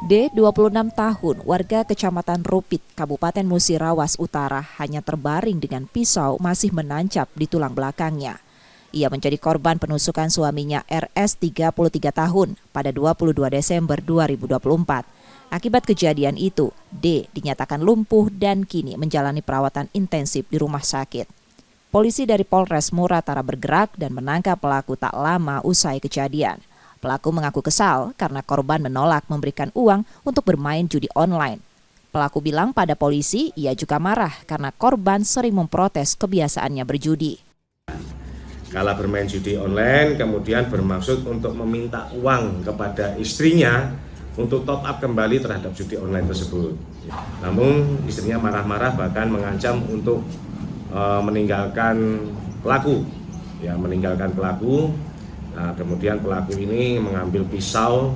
D, 26 tahun, warga Kecamatan Rupit, Kabupaten Musirawas Utara, hanya terbaring dengan pisau masih menancap di tulang belakangnya. Ia menjadi korban penusukan suaminya RS 33 tahun pada 22 Desember 2024. Akibat kejadian itu, D dinyatakan lumpuh dan kini menjalani perawatan intensif di rumah sakit. Polisi dari Polres Muratara bergerak dan menangkap pelaku tak lama usai kejadian. Pelaku mengaku kesal karena korban menolak memberikan uang untuk bermain judi online. Pelaku bilang pada polisi ia juga marah karena korban sering memprotes kebiasaannya berjudi. Kala bermain judi online, kemudian bermaksud untuk meminta uang kepada istrinya untuk top up kembali terhadap judi online tersebut. Namun istrinya marah-marah bahkan mengancam untuk meninggalkan pelaku. Nah, kemudian pelaku ini mengambil pisau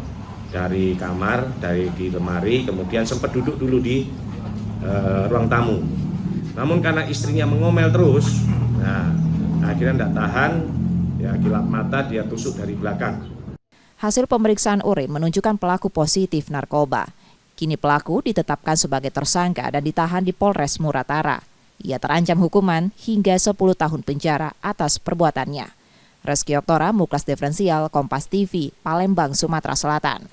dari kamar, di lemari, kemudian sempat duduk dulu di ruang tamu. Namun karena istrinya mengomel terus, akhirnya tidak tahan, kilap mata dia tusuk dari belakang. Hasil pemeriksaan urin menunjukkan pelaku positif narkoba. Kini pelaku ditetapkan sebagai tersangka dan ditahan di Polres Muratara. Ia terancam hukuman hingga 10 tahun penjara atas perbuatannya. Reski Oktora, Muklas Diferensial, Kompas TV, Palembang, Sumatera Selatan.